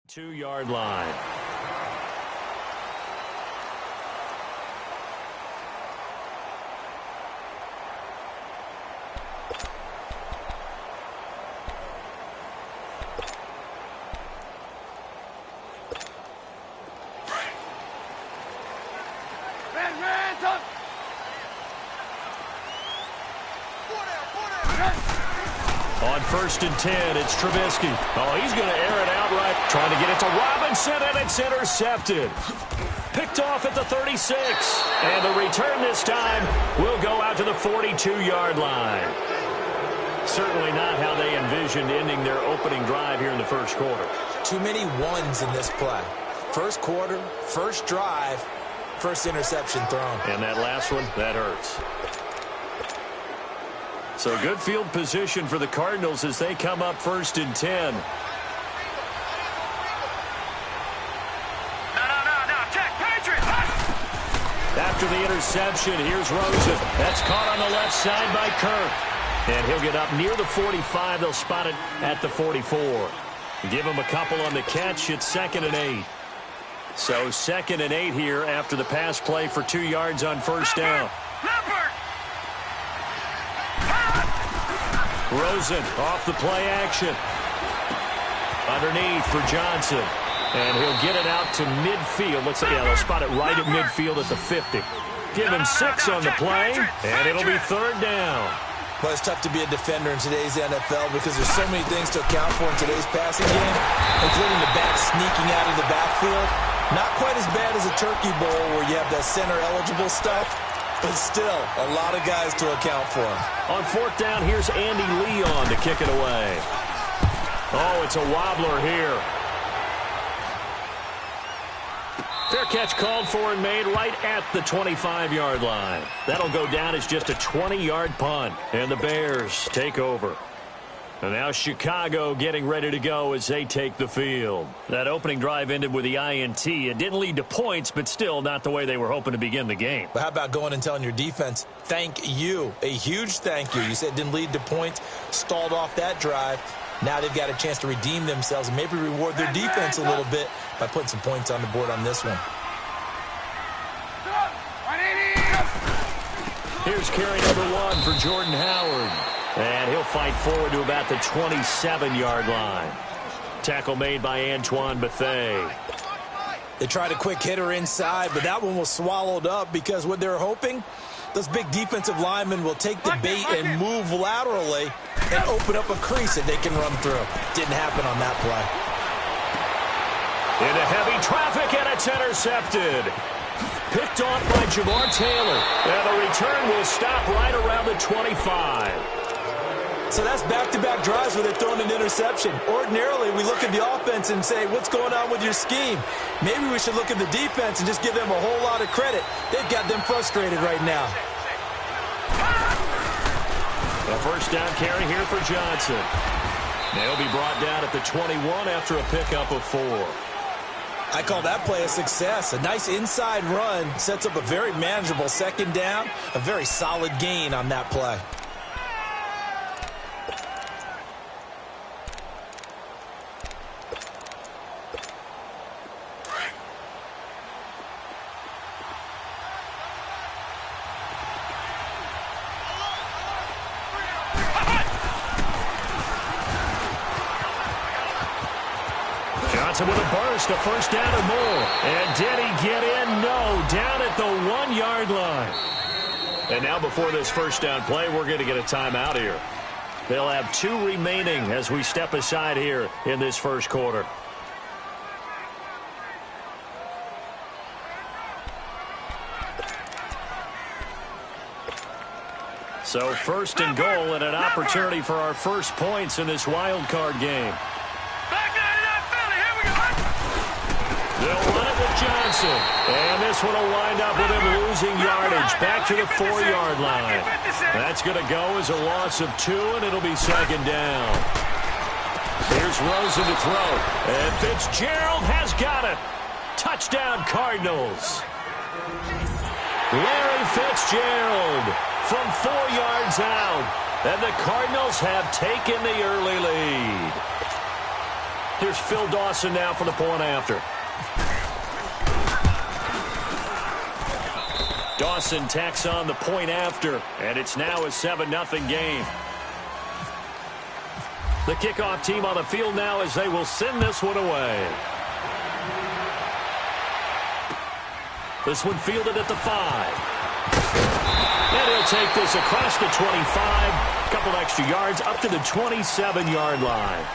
2-yard line. On 1st and 10, it's Trubisky. Oh, he's going to air it out right. Trying to get it to Robinson, and it's intercepted. Picked off at the 36. And the return this time will go out to the 42-yard line. Certainly not how they envisioned ending their opening drive here in the first quarter. Too many ones in this play. First quarter, first drive, first interception thrown. And that last one, that hurts. So good field position for the Cardinals as they come up 1st and 10. No, check, Patriot. After the interception, here's Rosen. That's caught on the left side by Kirk. And he'll get up near the 45. They'll spot it at the 44. Give him a couple on the catch. It's 2nd and 8. So 2nd and 8 here after the pass play for 2 yards on first down. Rosen off the play action. Underneath for Johnson. And he'll get it out to midfield. Let's say, yeah, they'll spot it right at midfield at the 50. Give him 6 on the play, and it'll be 3rd down. Well, it's tough to be a defender in today's NFL because there's so many things to account for in today's passing game, including the back sneaking out of the backfield. Not quite as bad as a turkey bowl where you have that center-eligible stuff, but still a lot of guys to account for. On 4th down, here's Andy Leon to kick it away. Oh, it's a wobbler here. Fair catch called for and made right at the 25-yard line. That'll go down as just a 20-yard punt, and the Bears take over. And now Chicago getting ready to go as they take the field. That opening drive ended with the INT. It didn't lead to points, but still not the way they were hoping to begin the game. But how about going and telling your defense, thank you, a huge thank you. You said it didn't lead to points, stalled off that drive. Now they've got a chance to redeem themselves and maybe reward their defense a little bit by putting some points on the board on this one. Here's carry number 1 for Jordan Howard. And he'll fight forward to about the 27-yard line. Tackle made by Antoine Bethea. They tried a quick hitter inside, but that one was swallowed up because what they're hoping, those big defensive linemen will take the bait and move laterally and open up a crease that they can run through. Didn't happen on that play. Into heavy traffic, and it's intercepted. Picked off by Jamar Taylor. And the return will stop right around the 25. So that's back-to-back drives where they're throwing an interception. Ordinarily, we look at the offense and say, what's going on with your scheme? Maybe we should look at the defense and just give them a whole lot of credit. They've got them frustrated right now. A first down carry here for Johnson. They'll be brought down at the 21 after a pickup of 4. I call that play a success. A nice inside run sets up a very manageable 2nd down. A very solid gain on that play. Johnson with a burst, a first down or more. And did he get in? No, down at the 1-yard line. And now before this first down play, we're going to get a timeout here. They'll have 2 remaining as we step aside here in this first quarter. So 1st and goal and an opportunity for our first points in this wild card game. They'll run it with Johnson. And this one will wind up with him losing yardage back to the 4-yard line. That's going to go as a loss of 2, and it'll be 2nd down. Here's Rosen to throw. And Fitzgerald has got it. Touchdown, Cardinals. Larry Fitzgerald from 4 yards out. And the Cardinals have taken the early lead. Here's Phil Dawson now for the point after. Dawson tacks on the point after, and it's now a 7-0 game. The kickoff team on the field now as they will send this one away. This one fielded at the 5. And he'll take this across the 25. A couple extra yards up to the 27-yard line.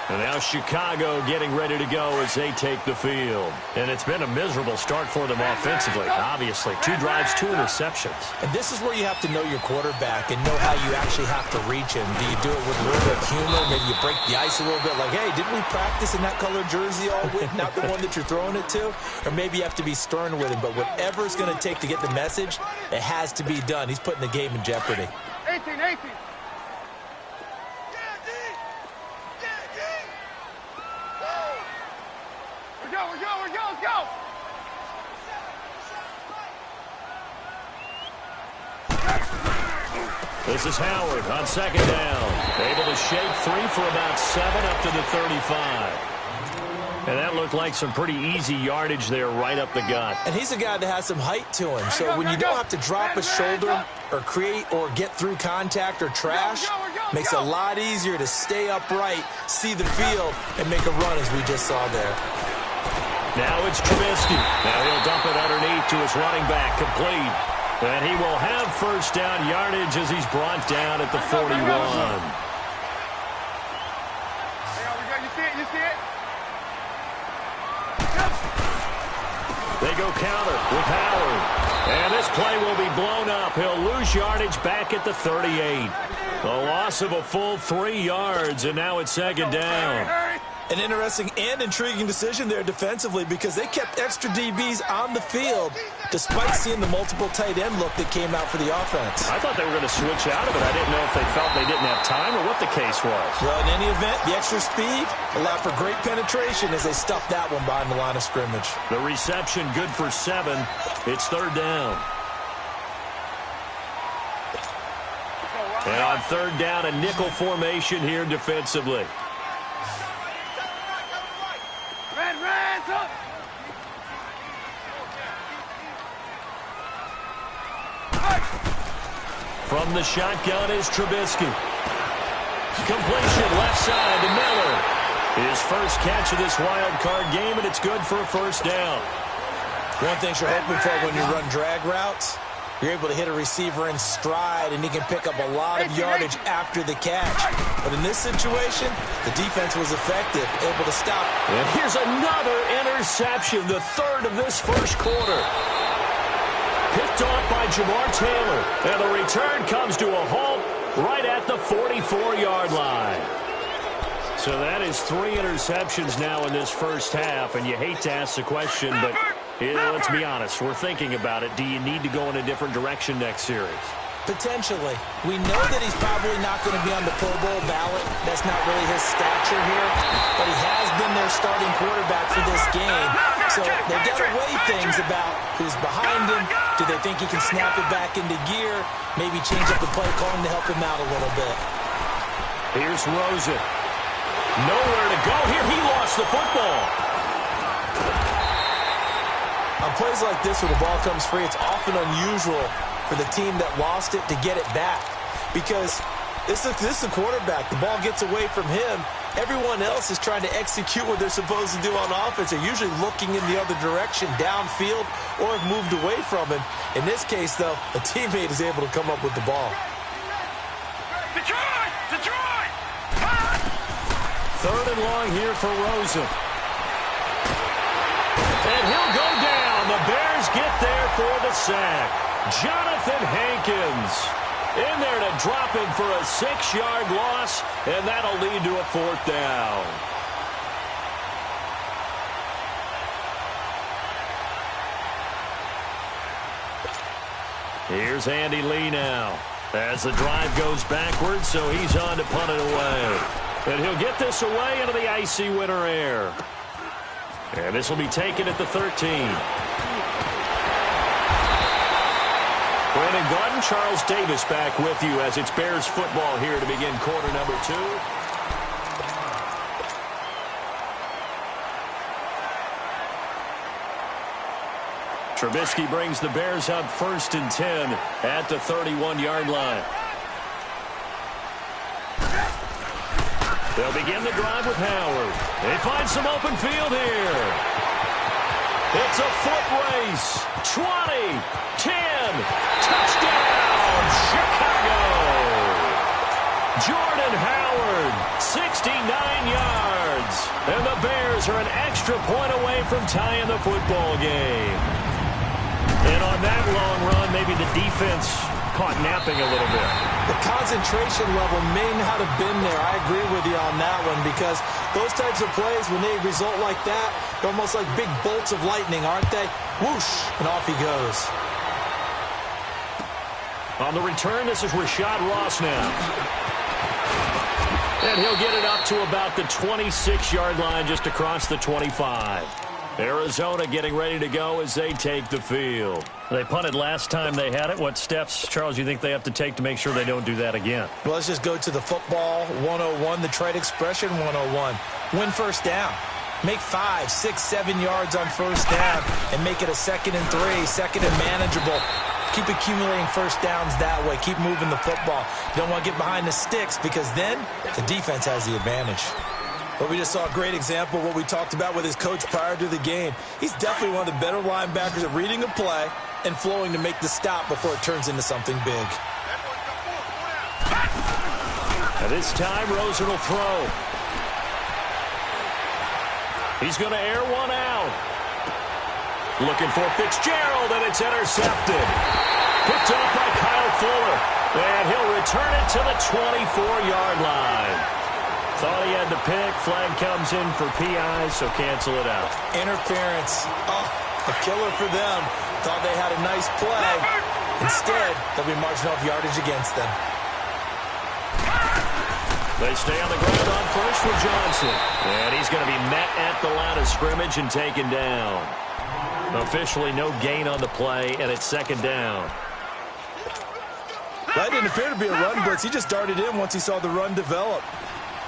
And now Chicago getting ready to go as they take the field. And it's been a miserable start for them offensively, obviously. 2 drives, 2 interceptions. And this is where you have to know your quarterback and know how you actually have to reach him. Do you do it with a little bit of humor? Maybe you break the ice a little bit like, hey, didn't we practice in that color jersey all week? Not the one that you're throwing it to? Or maybe you have to be stern with him. But whatever it's going to take to get the message, it has to be done. He's putting the game in jeopardy. 18. Let's go. This is Howard on second down. Able to shake 3 for about 7 up to the 35. And that looked like some pretty easy yardage there right up the gut. And he's a guy that has some height to him. So when you don't have to drop a shoulder or create or get through contact or trash, makes it a lot easier to stay upright, see the field, and make a run as we just saw there. Now it's Trubisky. Now he'll dump it underneath to his running back, complete. And he will have first down yardage as he's brought down at the 41. You see it? They go counter with Howard. And this play will be blown up. He'll lose yardage back at the 38. The loss of a full 3 yards, and now it's second down. An interesting and intriguing decision there defensively because they kept extra DBs on the field despite seeing the multiple tight end look that came out for the offense. I thought they were going to switch out of it. I didn't know if they felt they didn't have time or what the case was. Well, in any event, the extra speed allowed for great penetration as they stuffed that one behind the line of scrimmage. The reception good for 7. It's third down. And on third down, a nickel formation here defensively. From the shotgun is Trubisky. Completion left side to Miller. His first catch of this wild card game, and it's good for a first down. One thing you're hoping for when you run drag routes, you're able to hit a receiver in stride, and he can pick up a lot of yardage after the catch. But in this situation, the defense was effective, able to stop. And here's another interception, the third of this first quarter. Picked off by Jamar Taylor. And the return comes to a halt right at the 44-yard line. So that is 3 interceptions now in this first half. And you hate to ask the question, but let's be honest. We're thinking about it. Do you need to go in a different direction next series? Potentially. We know that he's probably not going to be on the Pro Bowl ballot. That's not really his stature here. But he has been their starting quarterback for this game. So they've got to weigh things about who's behind him. Do they think he can snap it back into gear? Maybe change up the play calling to help him out a little bit. Here's Rosen. Nowhere to go here. He lost the football. On plays like this where the ball comes free, it's often unusual for the team that lost it to get it back. Because this is the quarterback. The ball gets away from him. Everyone else is trying to execute what they're supposed to do on offense. They're usually looking in the other direction, downfield, or have moved away from him. In this case, though, a teammate is able to come up with the ball. Detroit! Third and long here for Rosen. And he'll go down. The Bears get there for the sack. Jonathan Hankins in there to drop him for a 6-yard loss, and that'll lead to a 4th down. Here's Andy Lee now as the drive goes backwards, so he's on to punt it away. And he'll get this away into the icy winter air. And this will be taken at the 13. Brandon Gordon, Charles Davis back with you as it's Bears football here to begin quarter number 2. Trubisky brings the Bears up 1st and 10 at the 31-yard line. They'll begin the drive with Howard. They find some open field here. It's a foot race. 20, 10, touchdown, Chicago. Jordan Howard, 69 yards. And the Bears are an extra point away from tying the football game. And on that long run, maybe the defense caught napping a little bit. The concentration level may not have been there. I agree with you on that one because those types of plays, when they result like that, they're almost like big bolts of lightning, aren't they? Whoosh, and off he goes. On the return, this is Rashad Ross now. And he'll get it up to about the 26-yard line just across the 25. Arizona getting ready to go as they take the field. They punted last time they had it. What steps, Charles, you think they have to take to make sure they don't do that again? Well, let's just go to the football 101, the trade expression 101. Win first down. Make 5, 6, 7 yards on first down and make it a 2nd and 3, 2nd and manageable. Keep accumulating first downs that way. Keep moving the football. You don't want to get behind the sticks because then the defense has the advantage. But we just saw a great example of what we talked about with his coach prior to the game. He's definitely one of the better linebackers at reading a play and flowing to make the stop before it turns into something big. And this time, Rosen will throw. He's going to air one out. Looking for Fitzgerald, and it's intercepted. Picked up by Kyle Fuller. And he'll return it to the 24-yard line. Thought he had the pick. Flag comes in for PI, so cancel it out. Interference. Oh, a killer for them. Thought they had a nice play. Instead, they'll be marching off yardage against them. They stay on the ground on first with Johnson. And he's going to be met at the line of scrimmage and taken down. Officially no gain on the play, and it's 2nd down. That didn't appear to be a run blitz. He just darted in once he saw the run develop.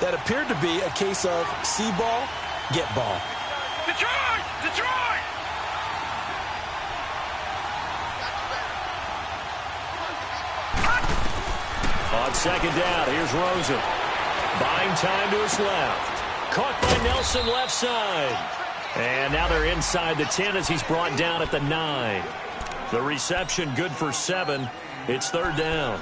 That appeared to be a case of see ball, get ball. Detroit! Detroit! On 2nd down, here's Rosen. Buying time to his left. Caught by Nelson left side. And now they're inside the 10 as he's brought down at the 9. The reception good for 7. It's 3rd down.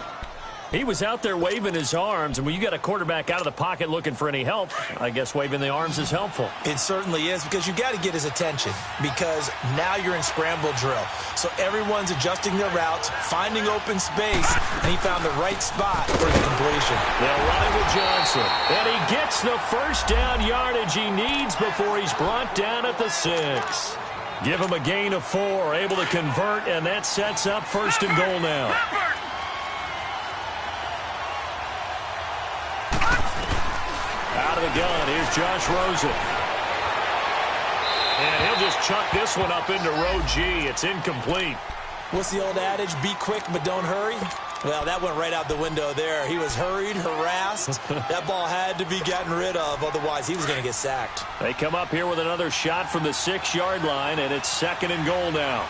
He was out there waving his arms, and when you got a quarterback out of the pocket looking for any help, I guess waving the arms is helpful. It certainly is because you got to get his attention because now you're in scramble drill. So everyone's adjusting their routes, finding open space, and he found the right spot for the completion. They'll run it with Johnson, and he gets the first down yardage he needs before he's brought down at the 6. Give him a gain of 4, able to convert, and that sets up 1st and goal now. Out of the gun, here's Josh Rosen. And he'll just chuck this one up into row G. It's incomplete. What's the old adage? Be quick, but don't hurry. Well, that went right out the window there. He was hurried, harassed. That ball had to be gotten rid of, otherwise he was going to get sacked. They come up here with another shot from the 6-yard line, and it's 2nd and goal now.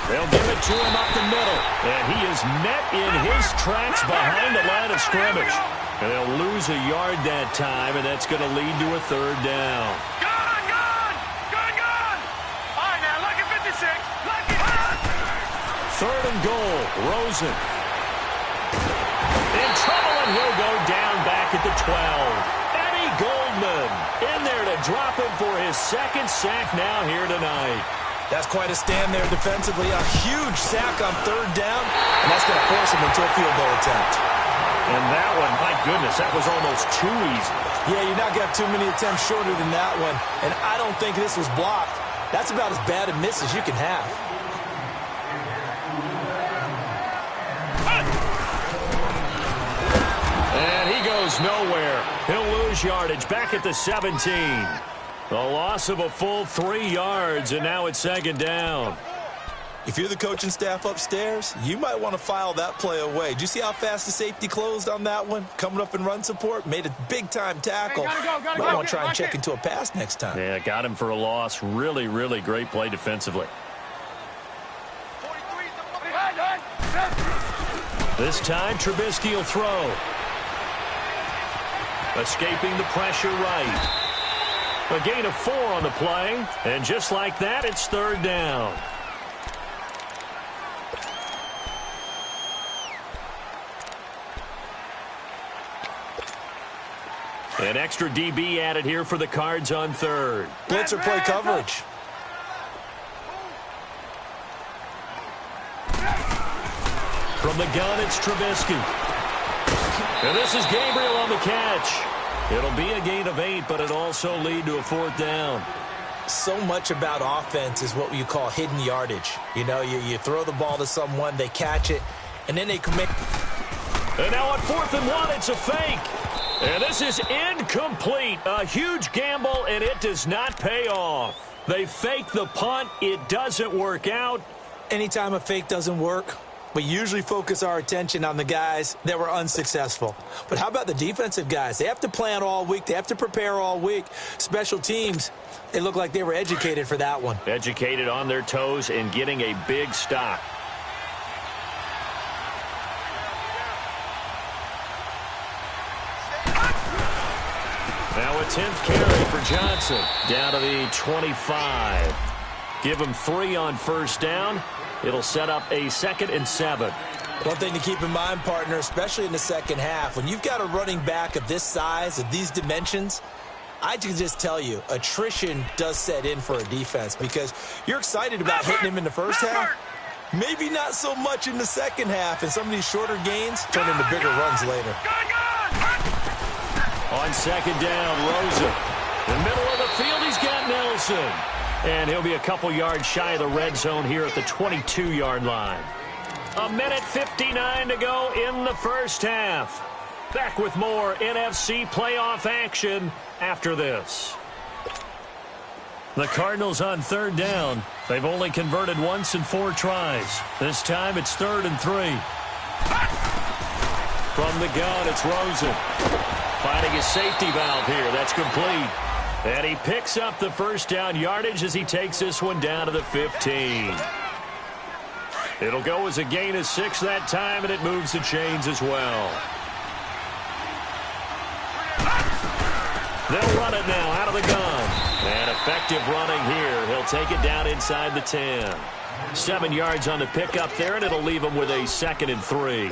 They'll give it to him up the middle. And he is met in his tracks behind the line of scrimmage. And they'll lose a yard that time, and that's going to lead to a 3rd down. Gone! Gone! Gone! Gone! All right, now, lucky 56. Lucky. 3rd and goal. Rosen. In trouble, and he'll go down back at the 12. Eddie Goldman in there to drop him for his 2nd sack now here tonight. That's quite a stand there defensively. A huge sack on 3rd down, and that's going to force him into a field goal attempt. And that one, my goodness, that was almost too easy. Yeah, you're not going to have too many attempts shorter than that one, and I don't think this was blocked. That's about as bad a miss as you can have. And he goes nowhere. He'll lose yardage back at the 17. The loss of a full 3 yards, and now it's 2nd down. If you're the coaching staff upstairs, you might want to file that play away. Do you see how fast the safety closed on that one? Coming up in run support, made a big-time tackle. Hey, gotta might go. want to try and check into a pass next time. Yeah, got him for a loss. Really, really great play defensively. This time, Trubisky will throw. Escaping the pressure right. A gain of 4 on the play. And just like that, it's 3rd down. An extra DB added here for the Cards on 3rd. Blitzer play coverage. From the gun, it's Trubisky. And this is Gabriel on the catch. It'll be a gain of 8, but it'll also lead to a 4th down. So much about offense is what you call hidden yardage. You know, you throw the ball to someone, they catch it, and then they commit. And now on 4th and 1, it's a fake. And this is incomplete. A huge gamble, and it does not pay off. They fake the punt. It doesn't work out. Anytime a fake doesn't work, we usually focus our attention on the guys that were unsuccessful. But how about the defensive guys? They have to plan all week. They have to prepare all week. Special teams, it looked like they were educated for that one. Educated on their toes and getting a big stop. Now a 10th carry for Johnson. Down to the 25. Give him 3 on 1st down. It'll set up a 2nd and 7. One thing to keep in mind, partner, especially in the second half, when you've got a running back of this size, of these dimensions, I can just tell you, attrition does set in for a defense because you're excited about hitting him in the first half. Maybe not so much in the second half, and some of these shorter gains turn into bigger runs later. On 2nd down, Rosen. In the middle of the field, he's got Nelson. And he'll be a couple yards shy of the red zone here at the 22-yard line. 1:59 to go in the first half. Back with more NFC playoff action after this. The Cardinals on 3rd down. They've only converted once in 4 tries. This time it's 3rd and 3. From the gun, it's Rosen. Finding his safety valve here. That's complete. And he picks up the 1st down yardage as he takes this one down to the 15. It'll go as a gain of 6 that time, and it moves the chains as well. They'll run it now out of the gun. And effective running here. He'll take it down inside the 10. 7 yards on the pickup there, and it'll leave him with a 2nd and 3.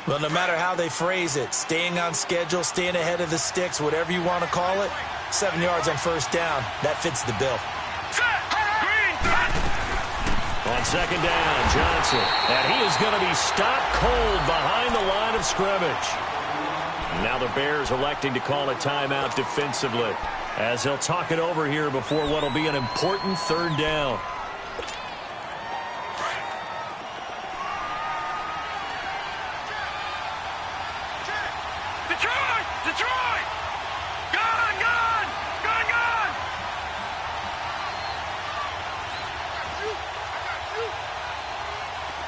Well, no matter how they phrase it, staying on schedule, staying ahead of the sticks, whatever you want to call it, 7 yards on 1st down, that fits the bill. On 2nd down, Johnson. And he is going to be stopped cold behind the line of scrimmage. Now the Bears electing to call a timeout defensively as they'll talk it over here before what will be an important 3rd down. Detroit! Gun!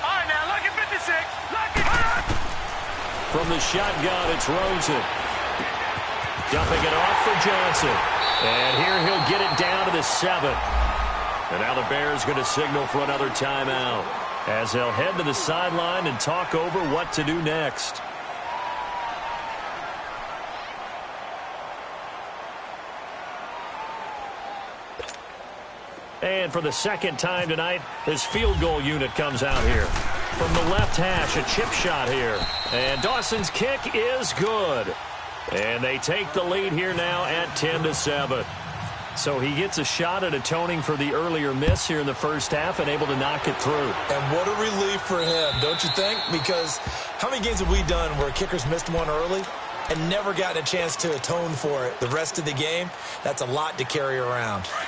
All right, now, look at 56. From the shotgun, it's Rosen. Dumping it off for Johnson. And here he'll get it down to the 7. And now the Bears going to signal for another timeout as they'll head to the sideline and talk over what to do next. And for the 2nd time tonight, his field goal unit comes out here. From the left hash, a chip shot here. And Dawson's kick is good. And they take the lead here now at 10-7. So he gets a shot at atoning for the earlier miss here in the first half and able to knock it through. And what a relief for him, don't you think? Because how many games have we done where kickers missed one early and never gotten a chance to atone for it the rest of the game? That's a lot to carry around. Hey.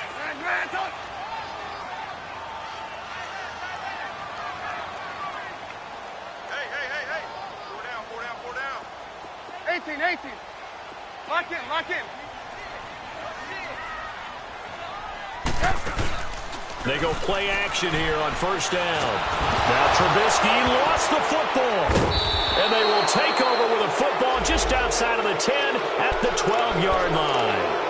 18. Lock in. They go play action here on first down. Now Trubisky lost the football. And they will take over with a football just outside of the 10 at the 12-yard line.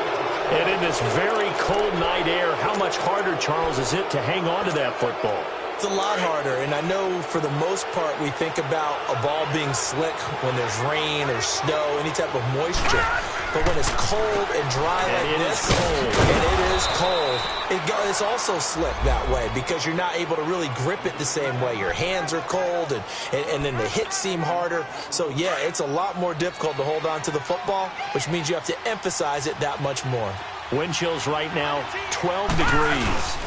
And in this very cold night air, how much harder, Charles, is it to hang on to that football? It's a lot harder, and I know for the most part we think about a ball being slick when there's rain or snow, any type of moisture. But when it's cold and dry like this, and it is cold, it's also slick that way because you're not able to really grip it the same way. Your hands are cold, and then the hits seem harder. So, yeah, it's a lot more difficult to hold on to the football, which means you have to emphasize it that much more. Wind chills right now, 12 degrees.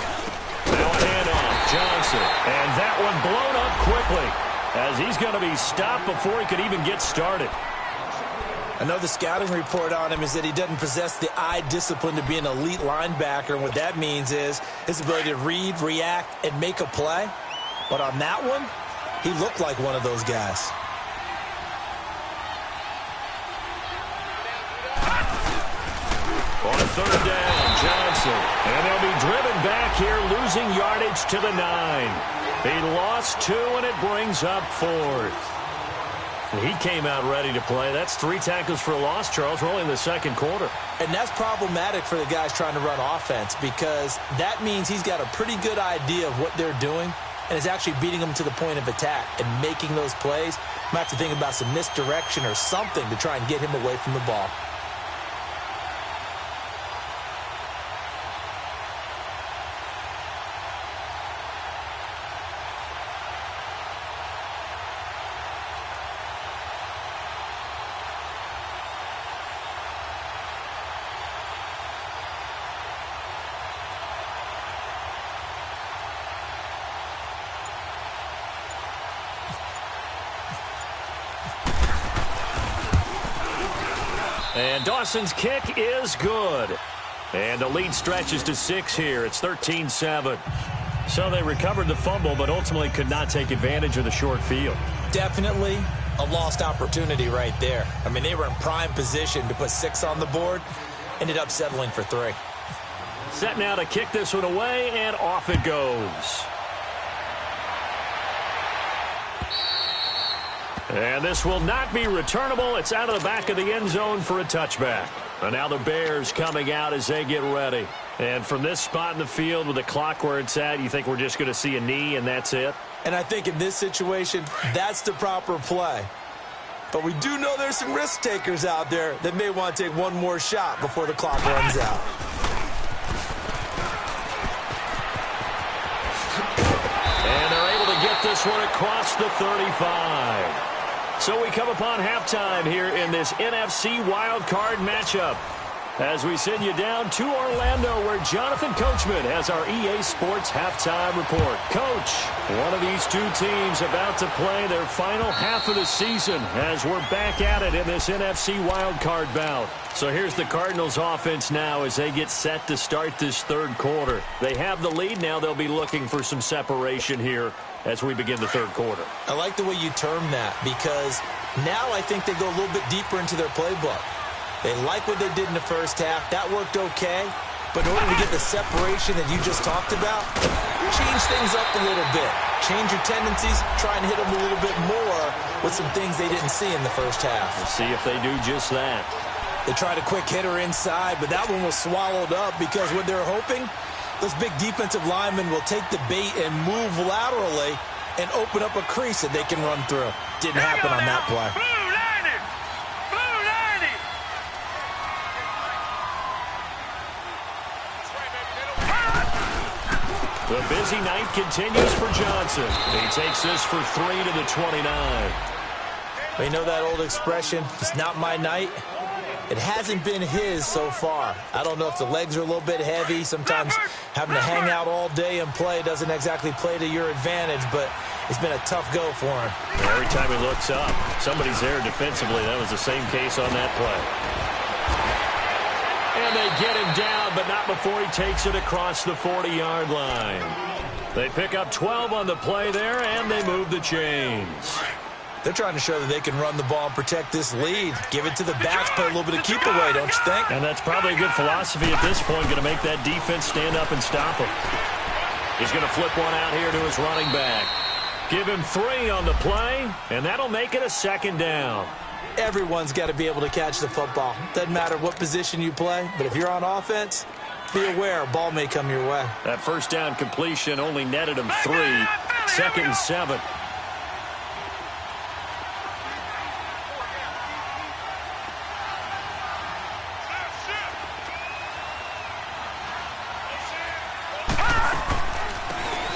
Now a handoff, Johnson. And that one blown up quickly as he's going to be stopped before he could even get started. I know the scouting report on him is that he doesn't possess the eye discipline to be an elite linebacker. And what that means is his ability to read, react, and make a play. But on that one, he looked like one of those guys. On third down, Johnson. And they'll be driven back here, losing yardage to the 9. He lost 2, and it brings up 4th. He came out ready to play. That's 3 tackles for a loss, Charles. We're only in the second quarter. And that's problematic for the guys trying to run offense because that means he's got a pretty good idea of what they're doing and is actually beating them to the point of attack and making those plays. Might have to think about some misdirection or something to try and get him away from the ball. And Dawson's kick is good. And the lead stretches to 6 here. It's 13-7. So they recovered the fumble, but ultimately could not take advantage of the short field. Definitely a lost opportunity right there. I mean, they were in prime position to put 6 on the board. Ended up settling for 3. Set now to kick this one away, and off it goes. And this will not be returnable. It's out of the back of the end zone for a touchback. And now the Bears coming out as they get ready. And from this spot in the field with the clock where it's at, you think we're just going to see a knee and that's it? And I think in this situation, that's the proper play. But we do know there's some risk takers out there that may want to take one more shot before the clock runs out. And they're able to get this one across the 35. So we come upon halftime here in this NFC wildcard matchup as we send you down to Orlando where Jonathan Coachman has our EA Sports halftime report. Coach, one of these two teams about to play their final half of the season as we're back at it in this NFC wildcard bout. So here's the Cardinals offense now as they get set to start this third quarter. They have the lead now. They'll be looking for some separation here as we begin the third quarter. I like the way you term that because now I think they go a little bit deeper into their playbook. They like what they did in the first half. That worked okay. But in order to get the separation that you just talked about, change things up a little bit. Change your tendencies. Try and hit them a little bit more with some things they didn't see in the first half. We'll see if they do just that. They tried a quick hitter inside, but that one was swallowed up because what they're hoping, those big defensive linemen will take the bait and move laterally and open up a crease that they can run through. Didn't happen on that play. The busy night continues for Johnson. He takes this for 3 to the 29. You know that old expression, it's not my night? It hasn't been his so far. I don't know if the legs are a little bit heavy. Sometimes having to hang out all day and play doesn't exactly play to your advantage, but it's been a tough go for him. Every time he looks up, somebody's there defensively. That was the same case on that play. And they get him down, but not before he takes it across the 40-yard line. They pick up 12 on the play there, and they move the chains. They're trying to show that they can run the ball and protect this lead. Give it to the backs, play a little bit of keep away, don't you think? And that's probably a good philosophy at this point, going to make that defense stand up and stop them. He's going to flip one out here to his running back. Give him 3 on the play, and that'll make it a 2nd down. Everyone's got to be able to catch the football. Doesn't matter what position you play, but if you're on offense, be aware a ball may come your way. That 1st down completion only netted him 3. 2nd and 7.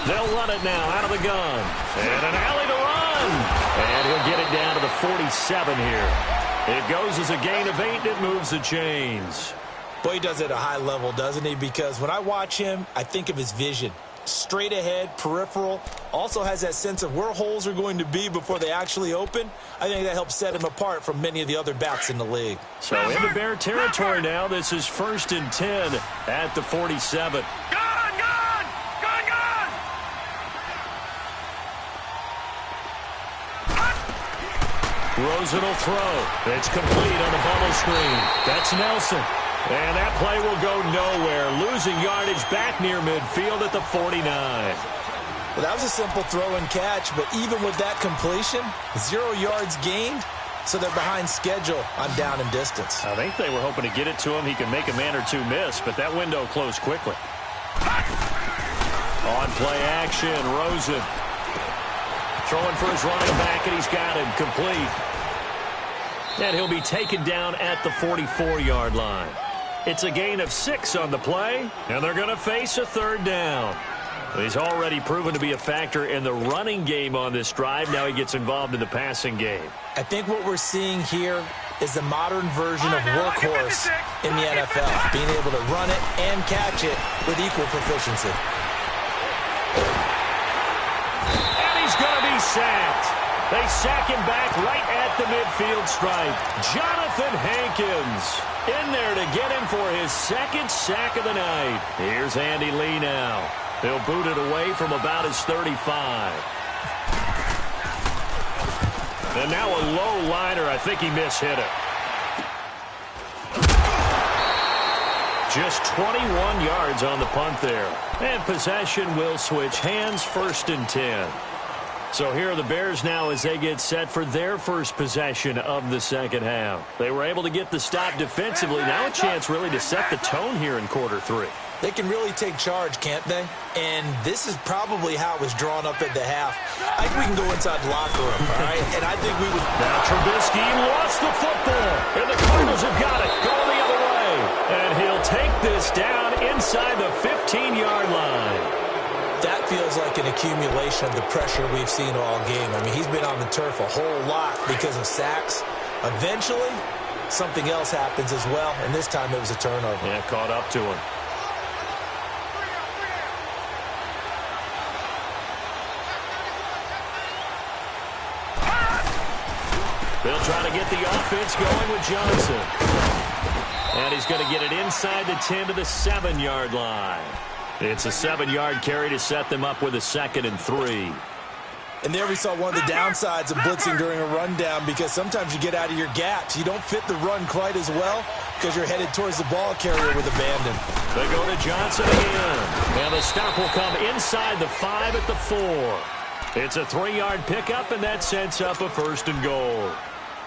They'll run it now out of the gun. And an alley to run. And he'll get it down to the 47 here. It goes as a gain of 8, and it moves the chains. Boy, he does it at a high level, doesn't he? Because when I watch him, I think of his vision. Straight ahead, peripheral. Also has that sense of where holes are going to be before they actually open. I think that helps set him apart from many of the other backs in the league. So into Bear territory now. This is 1st and 10 at the 47. Rosen will throw. It's complete on the bubble screen. That's Nelson. And that play will go nowhere. Losing yardage back near midfield at the 49. Well, that was a simple throw and catch, but even with that completion, 0 yards gained, so they're behind schedule on down and distance. I think they were hoping to get it to him. He can make a man or 2 miss, but that window closed quickly. On play action, Rosen. Throwing for his running back, and he's got him complete. And he'll be taken down at the 44-yard line. It's a gain of 6 on the play, and they're going to face a 3rd down. He's already proven to be a factor in the running game on this drive. Now he gets involved in the passing game. I think what we're seeing here is the modern version of workhorse in the NFL, being able to run it and catch it with equal proficiency. Sacked. They sack him back right at the midfield stripe. Jonathan Hankins in there to get him for his 2nd sack of the night. Here's Andy Lee now. He'll boot it away from about his 35. And now a low liner. I think he mishit it. Just 21 yards on the punt there. And possession will switch hands. 1st and 10. So here are the Bears now as they get set for their first possession of the 2nd half. They were able to get the stop defensively. Now a chance really to set the tone here in quarter 3. They can really take charge, can't they? And this is probably how it was drawn up at the half. I think we can go inside the locker room, all right? And I think we would... Now Trubisky lost the football. And the Cardinals have got it. Going the other way. And he'll take this down inside the 15-yard line. That feels like an accumulation of the pressure we've seen all game. I mean, he's been on the turf a whole lot because of sacks. Eventually, something else happens as well, and this time it was a turnover. Yeah, caught up to him. They'll try to get the offense going with Johnson. And he's going to get it inside the 10 to the 7-yard line. It's a 7-yard carry to set them up with a 2nd and 3. And there we saw one of the downsides of blitzing during a rundown, because sometimes you get out of your gaps. You don't fit the run quite as well because you're headed towards the ball carrier with abandon. They go to Johnson again. And the stop will come inside the 5 at the 4. It's a 3-yard pickup, and that sets up a 1st and goal.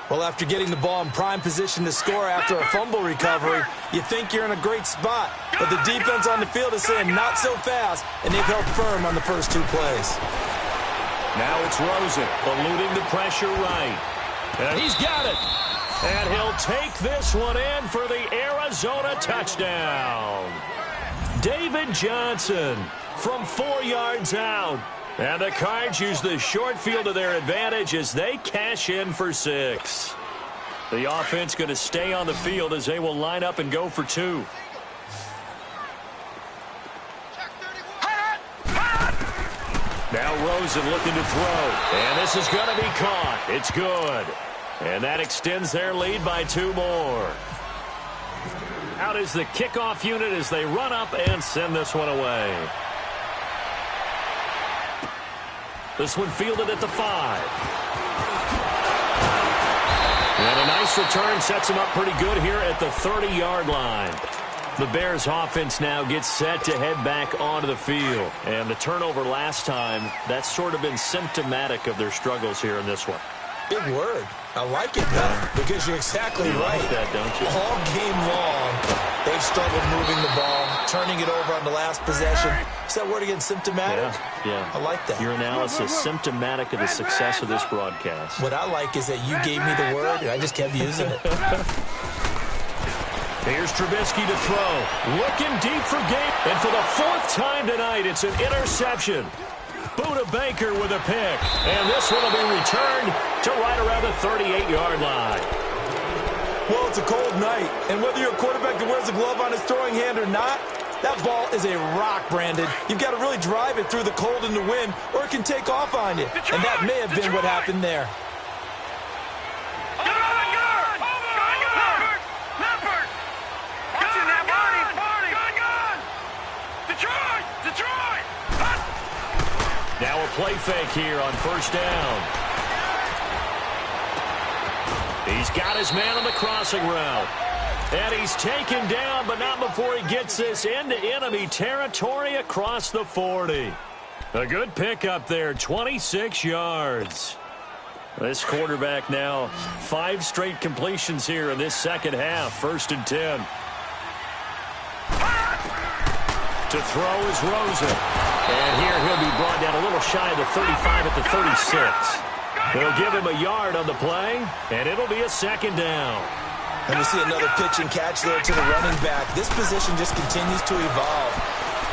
Well, after getting the ball in prime position to score after a fumble recovery, you think you're in a great spot. But the defense on the field is saying not so fast, and they've held firm on the first 2 plays. Now it's Rosen eluding the pressure right. And he's got it. And he'll take this one in for the Arizona touchdown. David Johnson from 4 yards out. And the Cards use the short field to their advantage as they cash in for 6. The offense going to stay on the field as they will line up and go for 2. Now Rosen looking to throw. And this is going to be caught. It's good. And that extends their lead by 2 more. Out is the kickoff unit as they run up and send this one away. This one fielded at the 5. And a nice return sets him up pretty good here at the 30-yard line. The Bears offense now gets set to head back onto the field. And the turnover last time, that's sort of been symptomatic of their struggles here in this one. Big word. I like it, though, because you're exactly right. Like that, don't you? All game long, they've struggled moving the ball, turning it over on the last possession. Is that word again, symptomatic? Yeah. I like that. Your analysis, symptomatic of the success of this broadcast. What I like is that you gave me the word, and I just kept using it. Here's Trubisky to throw. Looking deep for game. And for the fourth time tonight, it's an interception. Buda Baker with a pick. And this one will be returned to right around the 38-yard line. Well, it's a cold night, and whether you're a quarterback that wears a glove on his throwing hand or not, that ball is a rock, Brandon. You've got to really drive it through the cold and the wind, or it can take off on you. And that may have been what happened there. Now a play fake here on first down. He's got his man on the crossing route. And he's taken down, but not before he gets this into enemy territory across the 40. A good pickup there, 26 yards. This quarterback now 5 straight completions here in this second half, 1st and 10. To throw is Rosen. And here he'll be brought down a little shy of the 35 at the 36. They'll give him a yard on the play, and it'll be a second down. And we see another pitch and catch there to the running back. This position just continues to evolve.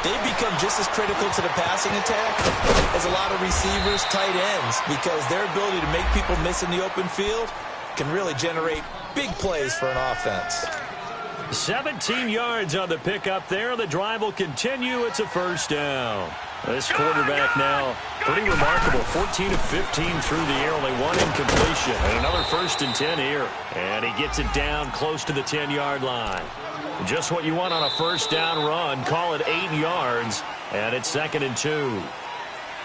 They've become just as critical to the passing attack as a lot of receivers, tight ends, because their ability to make people miss in the open field can really generate big plays for an offense. 17 yards on the pickup there. The drive will continue. It's a first down. This quarterback now pretty remarkable. 14 of 15 through the air. Only one incompletion. And another 1st and 10 here. And he gets it down close to the 10-yard line. Just what you want on a first down run. Call it 8 yards. And it's 2nd and 2.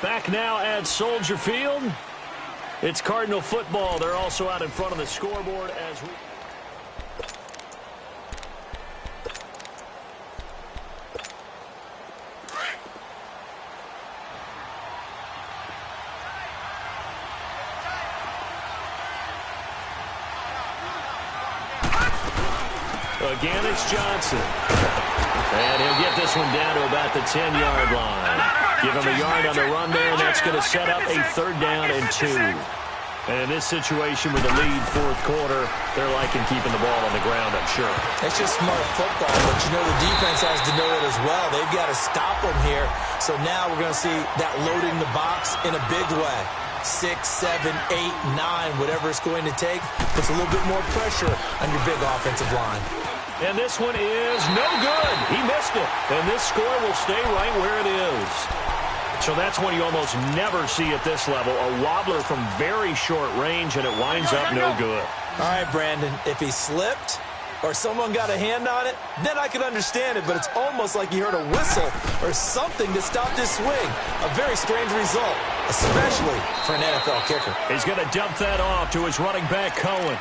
Back now at Soldier Field. It's Cardinal football. They're also out in front of the scoreboard as we... Again, it's Johnson. And he'll get this one down to about the 10-yard line. Give him a yard on the run there, and that's going to set up a 3rd down and 2. And in this situation with the lead 4th quarter, they're liking keeping the ball on the ground, I'm sure. It's just smart football, but you know the defense has to know it as well. They've got to stop them here. So now we're going to see that loading the box in a big way. 6, 7, 8, 9, whatever it's going to take, puts a little bit more pressure on your big offensive line. And this one is no good. He missed it. And this score will stay right where it is. So that's one you almost never see at this level. A wobbler from very short range, and it winds up no good. All right, Brandon, if he slipped or someone got a hand on it, then I could understand it. But it's almost like he heard a whistle or something that stopped his swing. A very strange result, especially for an NFL kicker. He's going to dump that off to his running back, Cohen.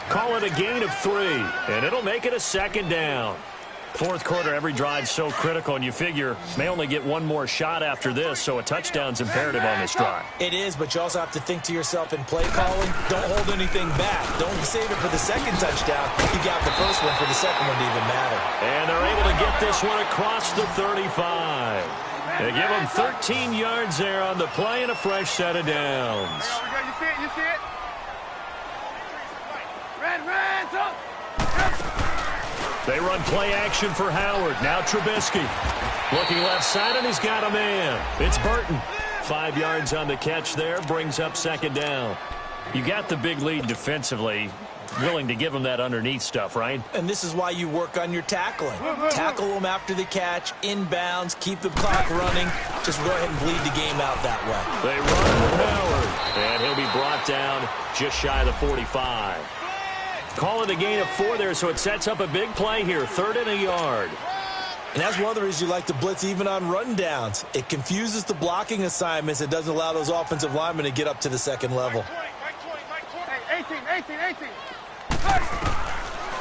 Call it a gain of 3, and it'll make it a 2nd down. 4th quarter, every drive's so critical, and you figure may only get one more shot after this, so a touchdown's imperative on this drive. It is, but you also have to think to yourself in play calling, don't hold anything back. Don't save it for the 2nd touchdown. You got the 1st one for the 2nd one to even matter. And they're able to get this one across the 35. They give them 13 yards there on the play and a fresh set of downs. You see it? You see it? Red, up! They run play action for Howard. Now Trubisky. Looking left side, and he's got a man. It's Burton. 5 yards on the catch there. Brings up 2nd down. You got the big lead defensively. Willing to give them that underneath stuff, right? And this is why you work on your tackling. Tackle them after the catch, inbounds, keep the clock running. Just go ahead and bleed the game out that way. They run with Howard. And he'll be brought down just shy of the 45. Call it a gain of 4 there, so it sets up a big play here. 3rd and a yard. And that's one of the reasons you like to blitz even on rundowns. It confuses the blocking assignments. It doesn't allow those offensive linemen to get up to the 2nd level. 18.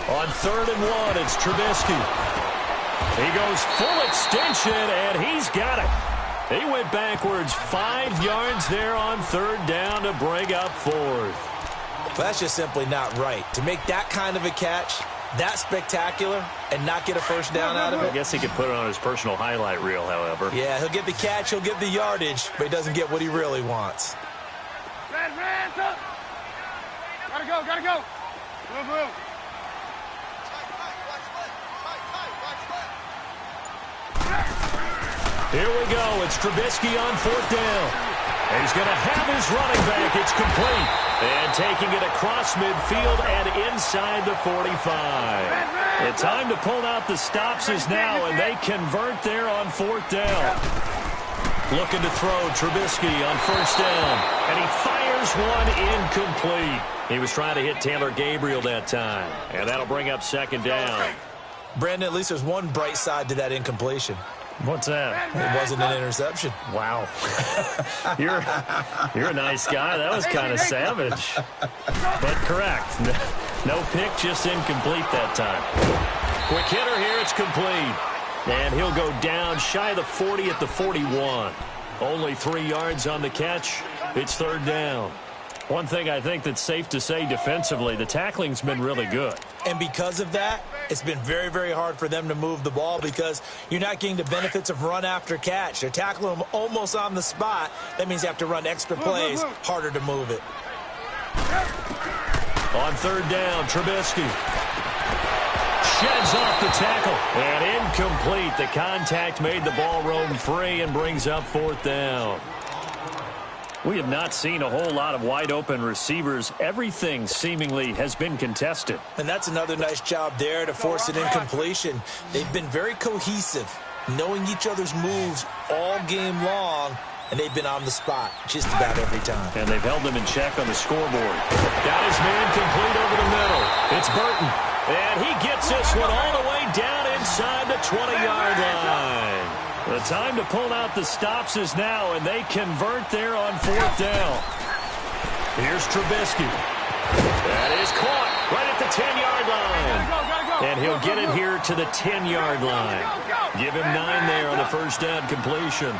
On 3rd and 1, it's Trubisky. He goes full extension, and he's got it. He went backwards 5 yards there on third down to bring up fourth. Well, that's just simply not right. To make that kind of a catch, that spectacular, and not get a first down out of it. I guess he could put it on his personal highlight reel, however. Yeah, he'll get the catch, he'll get the yardage, but he doesn't get what he really wants. Hands up. Gotta go. Move. Here we go. It's Trubisky on fourth down. And he's going to have his running back. It's complete. And taking it across midfield and inside the 45. The time to pull out the stops is now, and they convert there on fourth down. Looking to throw Trubisky on first down. And he fires one incomplete. He was trying to hit Taylor Gabriel that time. And that'll bring up second down. Brandon, at least there's one bright side to that incompletion. What's that? It wasn't an interception. Wow. You're a nice guy. That was kind of savage. But correct. No pick, just incomplete that time. Quick hitter here. It's complete. And he'll go down shy of the 40 at the 41. Only 3 yards on the catch. It's third down. One thing I think that's safe to say defensively, the tackling's been really good. And because of that, it's been very, very hard for them to move the ball because you're not getting the benefits of run after catch. They're tackling them almost on the spot. That means you have to run extra plays, harder to move it. On third down, Trubisky sheds off the tackle. And incomplete. The contact made the ball roam free and brings up fourth down. We have not seen a whole lot of wide-open receivers. Everything seemingly has been contested. And that's another nice job there to force an incompletion. They've been very cohesive, knowing each other's moves all game long, and they've been on the spot just about every time. And they've held them in check on the scoreboard. Got his man complete over the middle. It's Burton. And he gets this one all the way down inside the 20-yard line. The time to pull out the stops is now, and they convert there on fourth down. Here's Trubisky. That is caught right at the 10-yard line. And he'll get it here to the 10-yard line. Give him 9 there on the first down completion.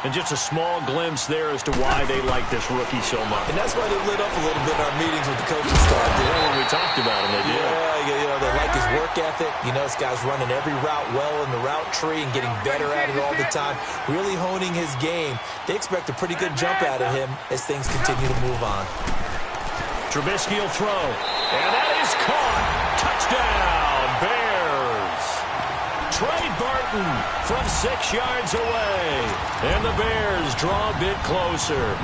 And just a small glimpse there as to why they like this rookie so much. And that's why they lit up a little bit in our meetings with the coaching staff. When we talked about him, they did. Yeah, they like his work ethic. You know, this guy's running every route well in the route tree and getting better at it all the time, really honing his game. They expect a pretty good jump out of him as things continue to move on. Trubisky will throw. And that is caught. Touchdown, Bears. Trey Burton from 6 yards away. And the Bears draw a bit closer.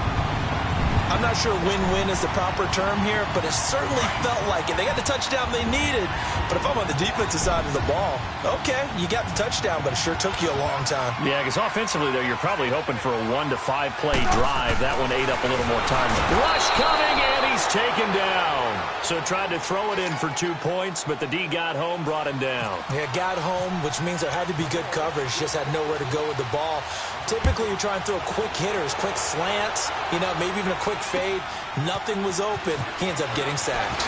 I'm not sure win-win is the proper term here, but it certainly felt like it. They got the touchdown they needed, but if I'm on the defensive side of the ball, okay, you got the touchdown, but it sure took you a long time. Yeah, because offensively, though, you're probably hoping for a 1 to 5 play drive. That one ate up a little more time. Rush coming, and he's taken down. So tried to throw it in for 2 points, but the D got home, brought him down. Yeah, got home, which means there had to be good coverage. Just had nowhere to go with the ball. Typically, you're trying to throw quick hitters, quick slants, you know, maybe even a quick fade. Nothing was open. He ends up getting sacked.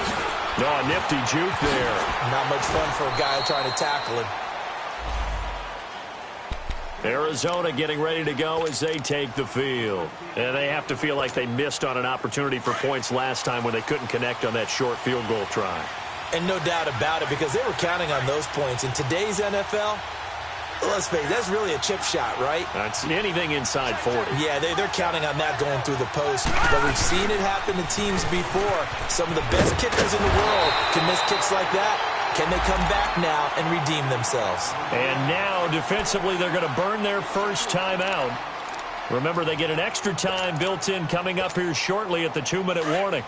Oh, nifty juke there. Not much fun for a guy trying to tackle him. Arizona getting ready to go as they take the field. And they have to feel like they missed on an opportunity for points last time when they couldn't connect on that short field goal try. And no doubt about it, because they were counting on those points. In today's NFL, let's face it, that's really a chip shot, right? That's anything inside 40. Yeah, they're counting on that going through the post. But we've seen it happen to teams before. Some of the best kickers in the world can miss kicks like that. Can they come back now and redeem themselves? And now, defensively, they're going to burn their first time out. Remember, they get an extra time built in coming up here shortly at the 2-minute warning.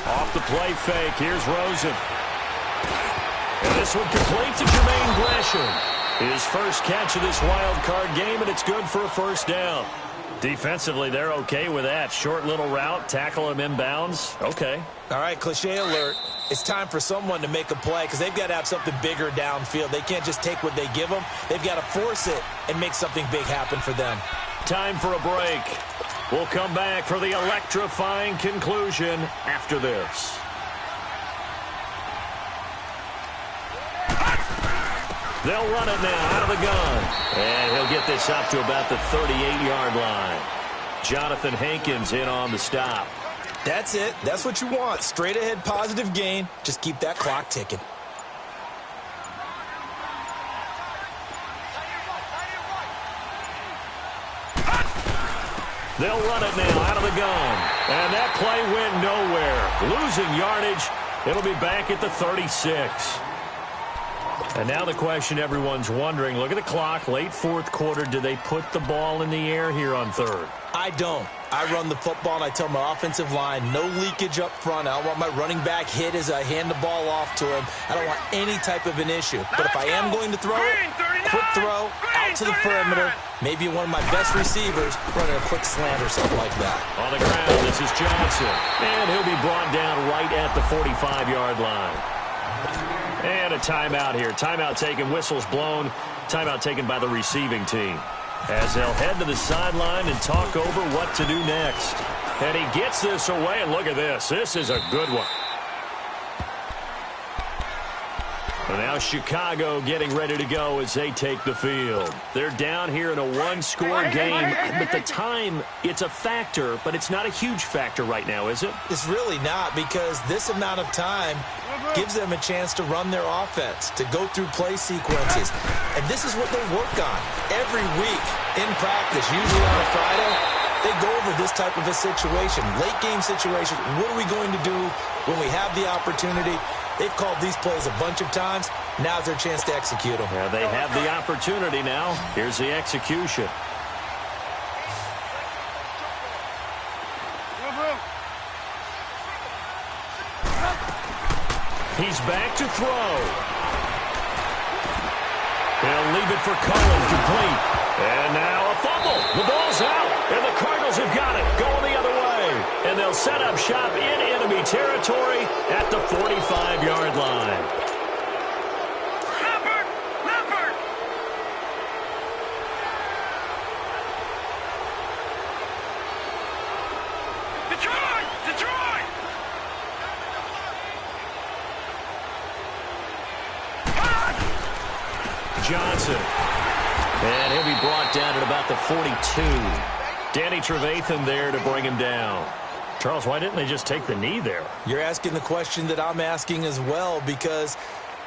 Off the play fake. Here's Rosen. And this one complete to Jermaine Gresham. His first catch of this wild card game, and it's good for a first down. Defensively, they're okay with that. Short little route, tackle him inbounds. Okay. All right, cliche alert. It's time for someone to make a play because they've got to have something bigger downfield. They can't just take what they give them. They've got to force it and make something big happen for them. Time for a break. We'll come back for the electrifying conclusion after this. They'll run it now out of the gun. And he'll get this up to about the 38-yard line. Jonathan Hankins in on the stop. That's it. That's what you want. Straight ahead positive gain. Just keep that clock ticking. They'll run it now out of the gun. And that play went nowhere. Losing yardage. It'll be back at the 36. And now the question everyone's wondering, look at the clock, late fourth quarter, do they put the ball in the air here on third? I don't. I run the football, and I tell my offensive line, no leakage up front. I don't want my running back hit as I hand the ball off to him. I don't want any type of an issue. But if I am going to throw it, quick throw, out to the perimeter, maybe one of my best receivers running a quick slant or something like that. On the ground, this is Johnson. And he'll be brought down right at the 45-yard line. And a timeout here. Timeout taken, whistles blown. Timeout taken by the receiving team. As they'll head to the sideline and talk over what to do next. And he gets this away, and look at this. This is a good one. And now Chicago getting ready to go as they take the field. They're down here in a one-score game, but the time, it's a factor, but it's not a huge factor right now, is it? It's really not, because this amount of time gives them a chance to run their offense, to go through play sequences. And this is what they work on every week in practice, usually on a Friday. They go over this type of a situation, late game situation. What are we going to do when we have the opportunity? They've called these plays a bunch of times. Now's their chance to execute them. Yeah, they have the opportunity now. Here's the execution. He's back to throw. He'll leave it for Cullen, complete. And now a fumble. The ball's out, and the Cardinals have got it, going the other way. And they'll set up shop in enemy territory at the 45-yard line. Leopard! Detroit! Johnson. And he'll be brought down at about the 42. Danny Trevathan there to bring him down. Charles, why didn't they just take the knee there? You're asking the question that I'm asking as well, because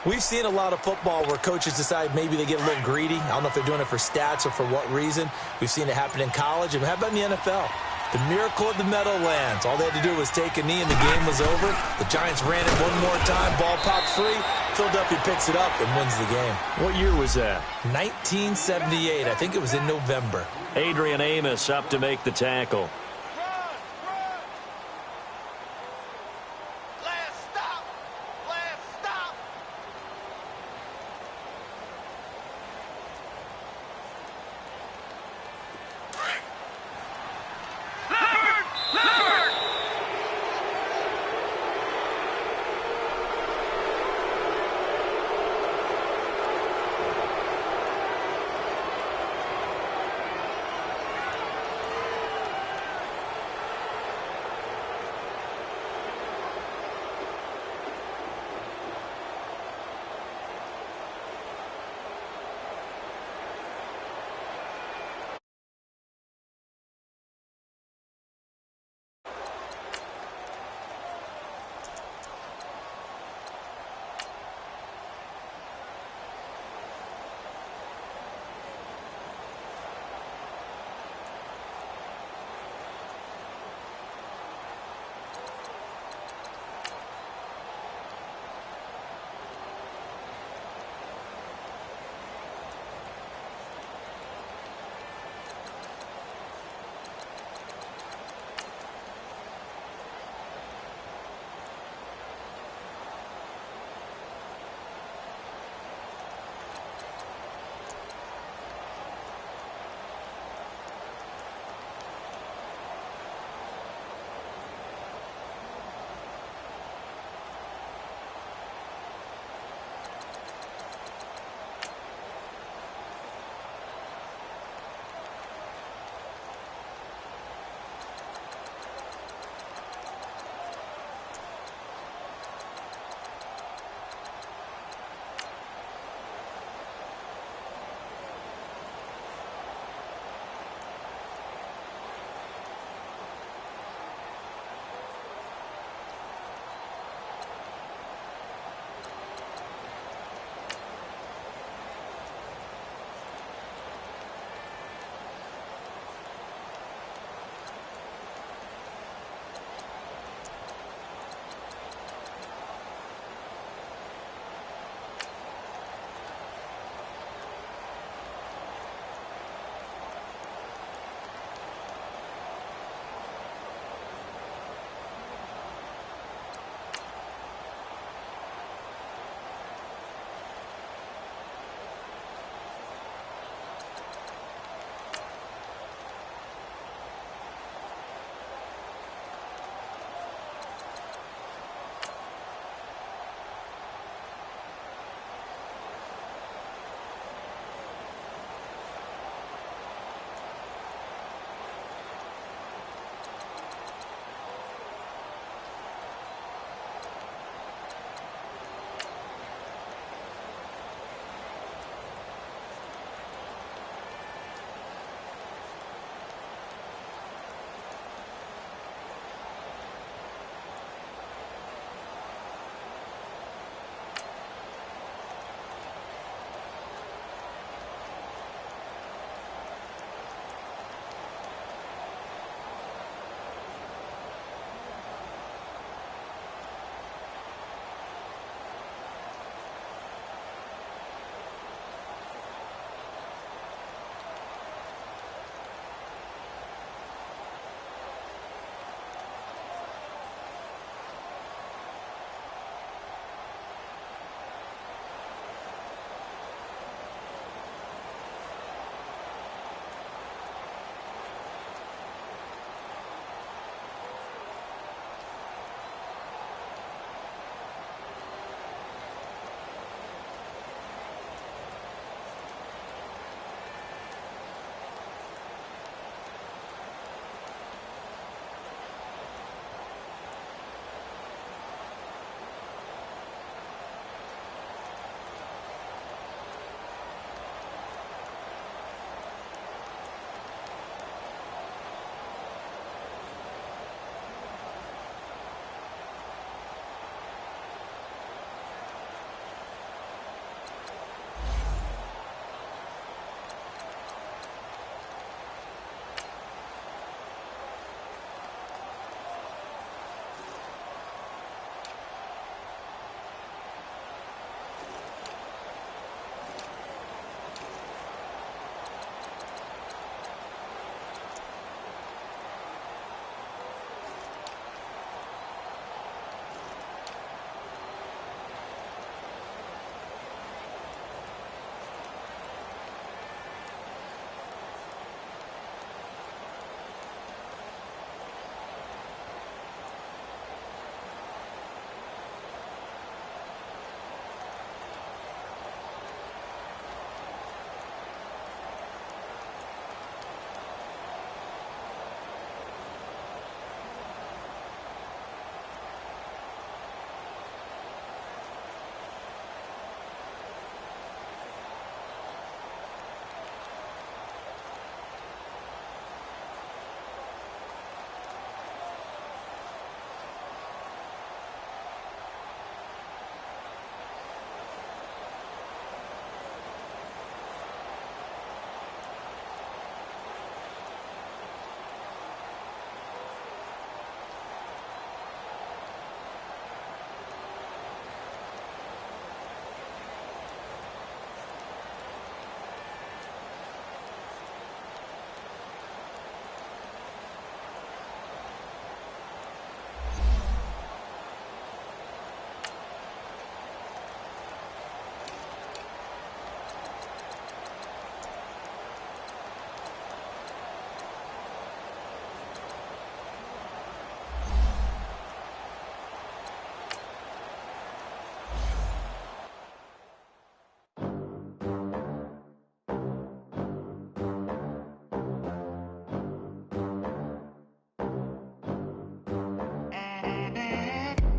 we've seen a lot of football where coaches decide maybe they get a little greedy. I don't know if they're doing it for stats or for what reason. We've seen it happen in college. And how about in the NFL? The miracle of the Meadowlands. All they had to do was take a knee and the game was over. The Giants ran it one more time. Ball popped free. Philadelphia picks it up and wins the game. What year was that? 1978. I think it was in November. Adrian Amos up to make the tackle.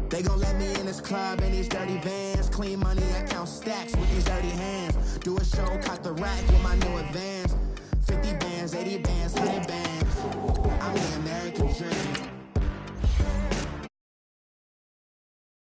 They gon' let me in this club in these dirty vans. Clean money, I count stacks with these dirty hands. Do a show, caught the rack with my new advance. 50 bands, 80 bands, 100 bands.